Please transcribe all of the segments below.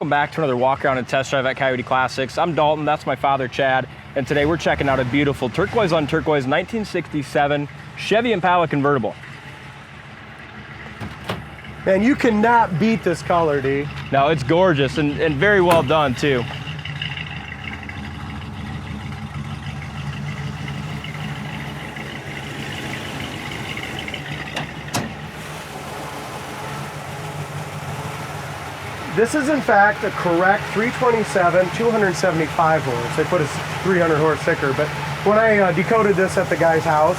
Welcome back to another walk around and test drive at Coyote Classics. I'm Dalton, that's my father Chad, and today we're checking out a beautiful turquoise on turquoise 1967 Chevy Impala convertible. Man, you cannot beat this color, D. No, it's gorgeous and very well done too. This is in fact a correct 327, 275 horse. They put a 300 horse sticker, but when I decoded this at the guy's house,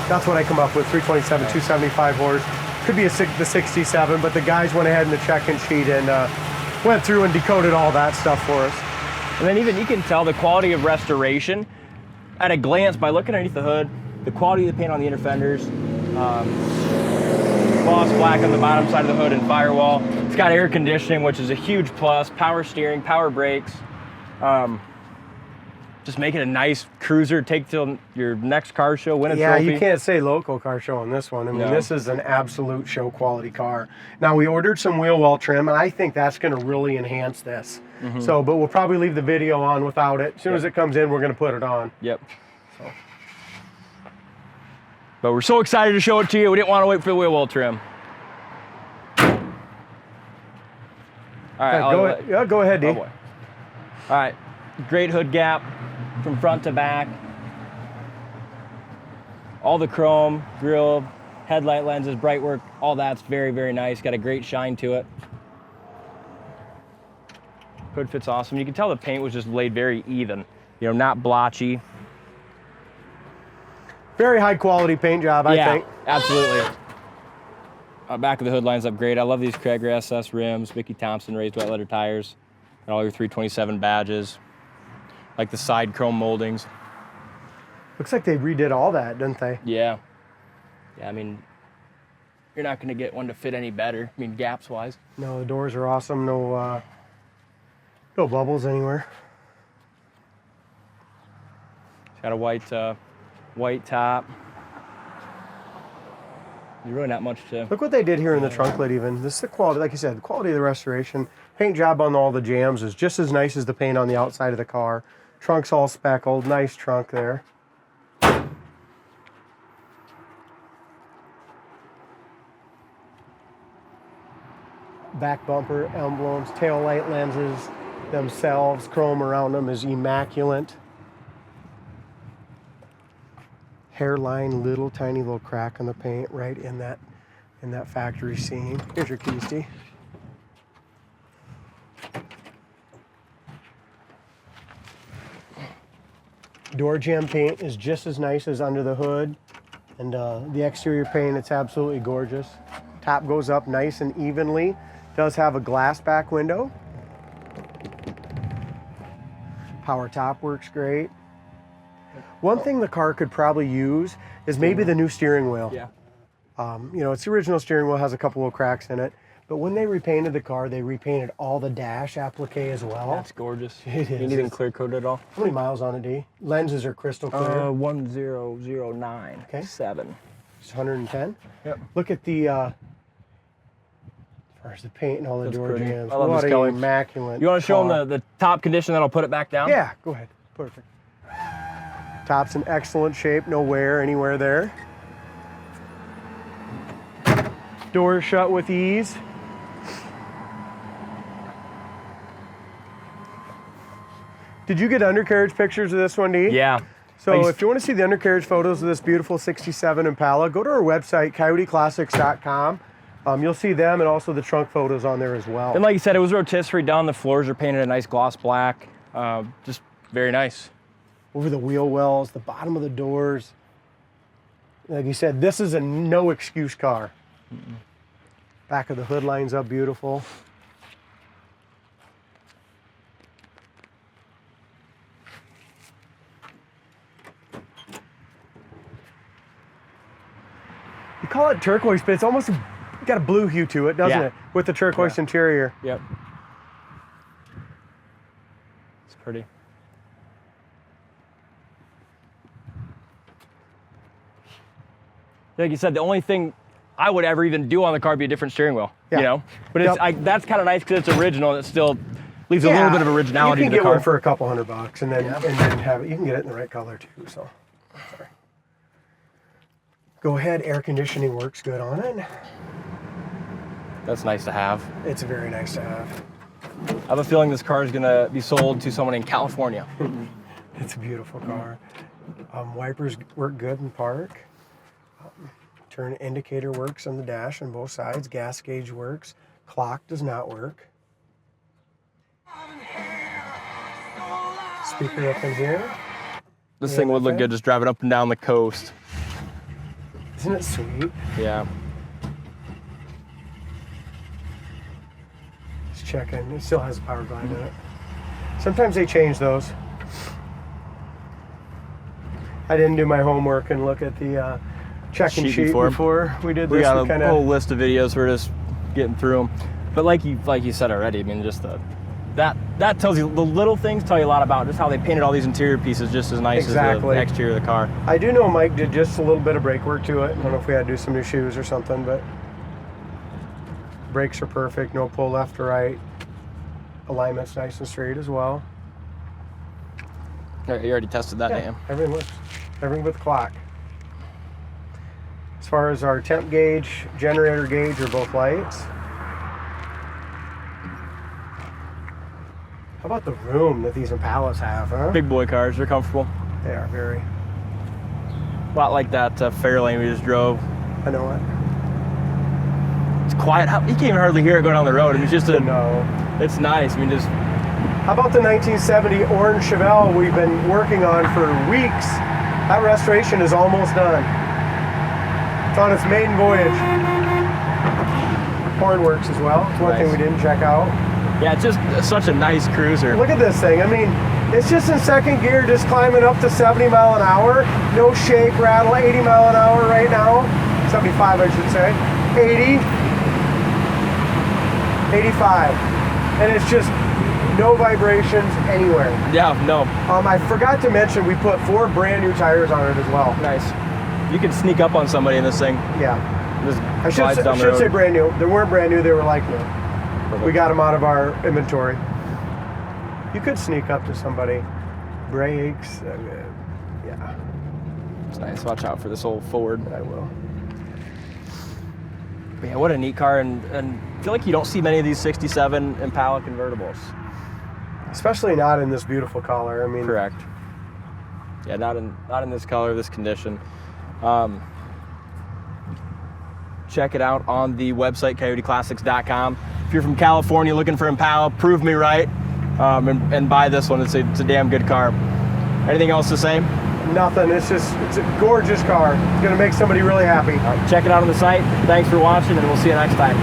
that's what I come up with, 327, 275 horse. Could be the 67, but the guys went ahead in the check-in sheet and went through and decoded all that stuff for us. And then even you can tell the quality of restoration at a glance by looking underneath the hood, the quality of the paint on the inner fenders, gloss black on the bottom side of the hood and firewall. It's got air conditioning, which is a huge plus, power steering, power brakes. Just make it a nice cruiser, take to your next car show, win a trophy. Yeah, you can't say local car show on this one. I mean, This is an absolute show quality car. Now, we ordered some wheel well trim, and I think that's going to really enhance this. So, but we'll probably leave the video on without it. As soon as it comes in, we're going to put it on. Yep. But we're so excited to show it to you, we didn't want to wait for the wheel well trim. All right, go ahead, D. Oh boy. All right, great hood gap from front to back. All the chrome, grille, headlight lenses, brightwork, all that's very, very nice. Got a great shine to it. Hood fits awesome. You can tell the paint was just laid very even, you know, not blotchy. Very high quality paint job, I think. Absolutely. Back of the hood lines up great. I love these Craig SS rims, Mickey Thompson raised wet leather tires, and all your 327 badges. Like the side chrome moldings. Looks like they redid all that, didn't they? Yeah. Yeah, I mean, you're not going to get one to fit any better. I mean, gaps wise. No, the doors are awesome. No bubbles anywhere. It's got a white top. There's really not much to... Look what they did here in the trunk lid even. This is the quality, like you said, the quality of the restoration. Paint job on all the jams is just as nice as the paint on the outside of the car. Trunk's all speckled, nice trunk there. Back bumper emblems, tail light lenses themselves, chrome around them is immaculate. Hairline, tiny little crack on the paint right in that factory seam. Here's your keys, D. Door jamb paint is just as nice as under the hood, and the exterior paint, it's absolutely gorgeous. Top goes up nice and evenly. Does have a glass back window. Power top works great. One thing the car could probably use is maybe the new steering wheel. Yeah. You know, its original steering wheel has a couple of cracks in it, but when they repainted the car, they repainted all the dash applique as well. That's gorgeous. It is. Anything clear coated at all? How many miles on it, D? Lenses are crystal clear. 1009. Okay. 7. It's 110. Yep. Look at the the paint and all the door pretty. jams. I love what this an color. immaculate You want to show car. them the top condition, then I'll put it back down? Yeah, go ahead. Perfect. Top's in excellent shape, no wear anywhere there. Doors shut with ease. Did you get undercarriage pictures of this one, D? Yeah. So if you want to see the undercarriage photos of this beautiful 67 Impala, go to our website, coyoteclassics.com. You'll see them and also the trunk photos on there as well. And like you said, it was rotisserie done. The floors are painted a nice gloss black. Just very nice. Over the wheel wells, the bottom of the doors. Like you said, this is a no excuse car. Back of the hood lines up beautiful. You call it turquoise, but it's almost got a blue hue to it, doesn't it? With the turquoise interior. Yep. It's pretty. Like you said, the only thing I would ever even do on the car would be a different steering wheel, Yeah. you know? But it's, that's kind of nice because it's original and it still leaves a little bit of originality you in can the get car. one for a couple $100 and then have it. You can get it in the right color too. So, sorry. Go ahead. Air conditioning works good on it. That's nice to have. It's very nice to have. I have a feeling this car is gonna be sold to someone in California. It's a beautiful car. Wipers work good in park. Turn indicator works on the dash on both sides. Gas gauge works. Clock does not work. Speaker up in here. This thing would look good just driving up and down the coast. Isn't it sweet? Yeah. Just checking. It still has a power glide in it. Sometimes they change those. I didn't do my homework and look at the check-in sheet before we did this. We got a whole list of videos. We're just getting through them. But like you said already, I mean, just that tells you, the little things tell you a lot about just how they painted all these interior pieces just as nice as the exterior of the car. I do know Mike did just a little bit of brake work to it. I don't know if we had to do some new shoes or something, but brakes are perfect. No pull left or right. Alignment's nice and straight as well. You already tested that, Yeah, everything works. Everything but the clock. As far as our temp gauge, generator gauge are both lights. How about the room that these Impalas have, huh? Big boy cars, they're comfortable. They are very. A lot like that Fairlane we just drove. I know it. It's quiet. You can't even hardly hear it going down the road. I mean, it's just it's nice. I mean, just. How about the 1970 orange Chevelle we've been working on for weeks? That restoration is almost done. It's on its maiden voyage. Horn works as well. It's one thing we didn't check out. Yeah, it's just such a nice cruiser. Look at this thing. I mean, it's just in second gear, just climbing up to 70 mile an hour. No shake, rattle, 80 mile an hour right now. 75, I should say. 80. 85. And it's just no vibrations anywhere. Yeah, no. I forgot to mention we put 4 brand new tires on it as well. Nice. You can sneak up on somebody in this thing. Yeah. Just I should say brand new. They weren't brand new, they were like new. We got them out of our inventory. You could sneak up to somebody. Brakes, yeah. It's nice. Watch out for this old Ford. I will. But yeah, what a neat car, and I feel like you don't see many of these 67 Impala convertibles. Especially not in this beautiful color. I mean, correct. Yeah, not in this color, this condition. Check it out on the website, coyoteclassics.com. If you're from California looking for Impala, prove me right, and buy this one. It's a damn good car. Anything else to say? Nothing. It's a gorgeous car. It's gonna make somebody really happy. All right, check it out on the site. Thanks for watching, and we'll see you next time.